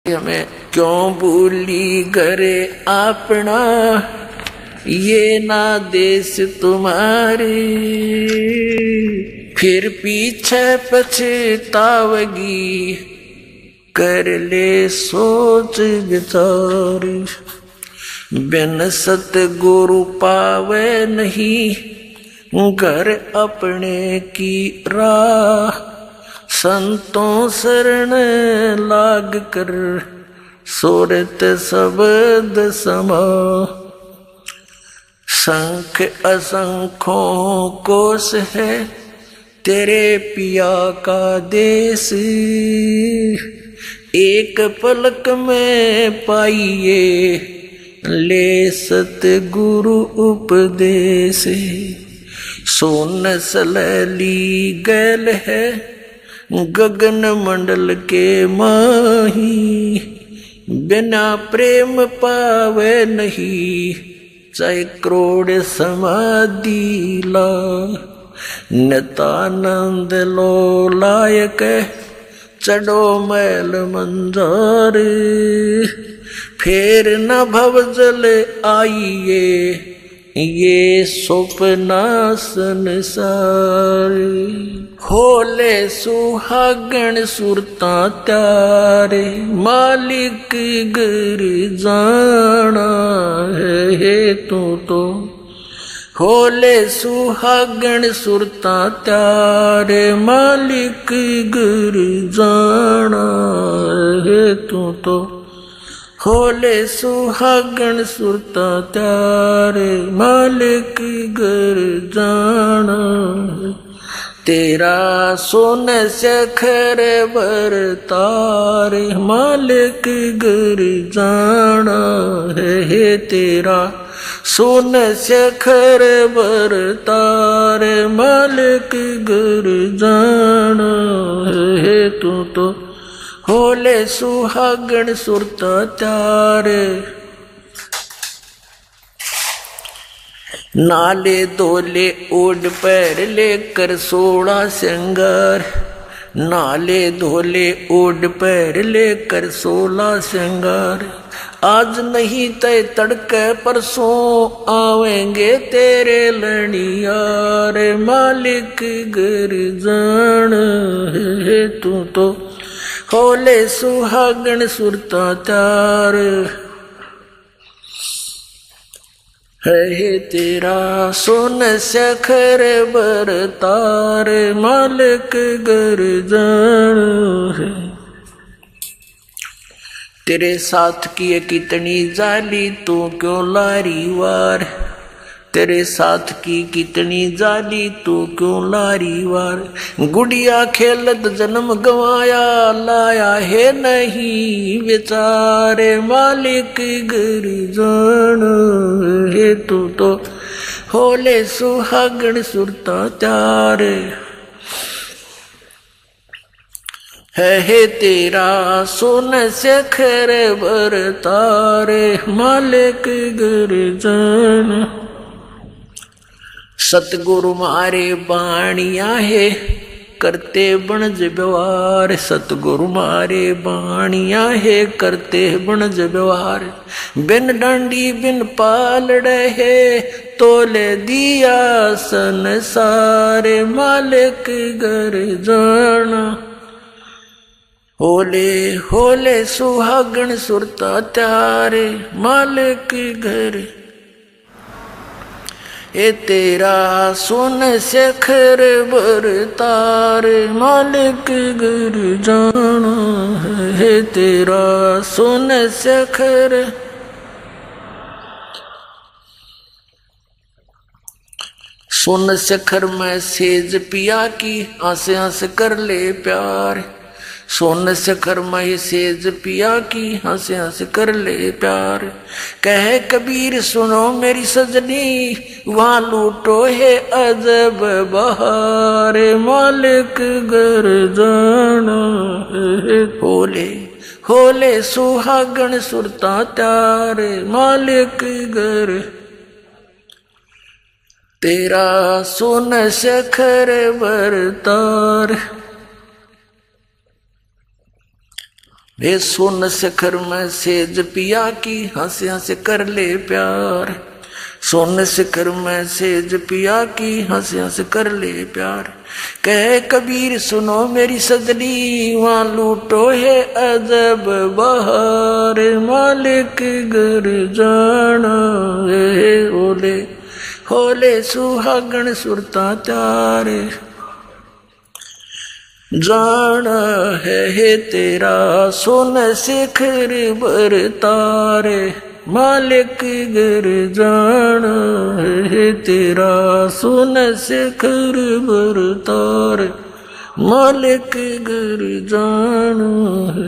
हमें क्यों भूली घरे अपना, ये ना देश तुम्हारी, फिर पीछे पछतावगी, कर ले सोच विचारी। बिन सतगुरु पावे नहीं, घर अपने की राह, संतों शरण लाग कर, सोरत शब्द समा। संख असंख्यों कोश है, तेरे पिया का देश, एक पलक में पाइए, ले सतगुरु उपदेश। सोन सलैली गैल है, गगन मंडल के माही, बिना प्रेम पावे नहीं, चाहे करोड़ समाधि ला। नितानंद लो लायक, चढ़ो मैल मंजार, फिर न भव जल आइए, ये स्वप्ना संसार। होले सुहागण सुरता त्यारे, मालिक घर जाना है तू तो। होले सुहागण सुरता त्यारे, मालिक घर जाना है तू तो। होले सुहागण सुरता त्यारे, मालिक घर जाना। तेरा सोन सखर बरतारे, मालिक घर जाना है। तेरा सोन सखर बरतारे, मालिक घर जाना है तू तो। होले सुहागण सुरता त्यारे, नाले धोले ओढ़ पैर लेकर सोड़ा श्रृंगार। नाले धोले ओढ़ पैर लेकर सोला श्रृंगार। आज नहीं तय तड़के परसों आवेंगे तेरे लड़ियार, मालिक घर जान है तू तो। होले सुहागण सुरता त्यार है, तेरा सोन सखर बरतार, मालिक घर जान है। तेरे साथ की कितनी जाली, तू क्यों लारी वार। तेरे साथ की कितनी जाली, तू क्यों लारी वार। गुड़िया खेलत जन्म गवाया, लाया है नहीं बेचारे, मालिक घर जान है तू तो। होले सुहागण सुरता त्यार है, तेरा सोन सखर बरतार, मालिक घर जान। सतगुरु मारे बाणिया है, करते बनज व्यवहार। सतगुरु मारे बाणिया है, करते बनज व्यवहार। बिन डांडी बिन पालड़े है, तोले दिया संसार, मालिक घर जाना। होले होले सुहागण सुरता त्यारे, मालिक घर। ए तेरा सोन सखर बरतार, मालिक घर जाना है। तेरा सोन सखर सोन सखर में सेज पिया की, आसे आसे कर ले प्यार। सोन सखर में सेज पिया की, हंस हंस कर ले प्यार। कह कबीर सुनो मेरी सजनी, वहाँ लूटो है अजब बहार, मालिक घर जाना है। होले होले सुहागण सुरता त्यार, मालिक घर। तेरा सोन सखर बरतार वे सोन शिखर में सेज पिया की हंस हंस कर ले प्यार। सोन शिखर में सेज पिया की हंस हंस कर ले प्यार। कह कबीर सुनो मेरी सजनी वहां लूटो है अजब बहार। मालिक घर जाना है ओले होले सुहागण सुरता त्यारे। जाना है तेरा सोन शिखर बरतारे। मालिक घर जाना है तेरा सोन शिखर बरतारे। मालिक घर जाना है।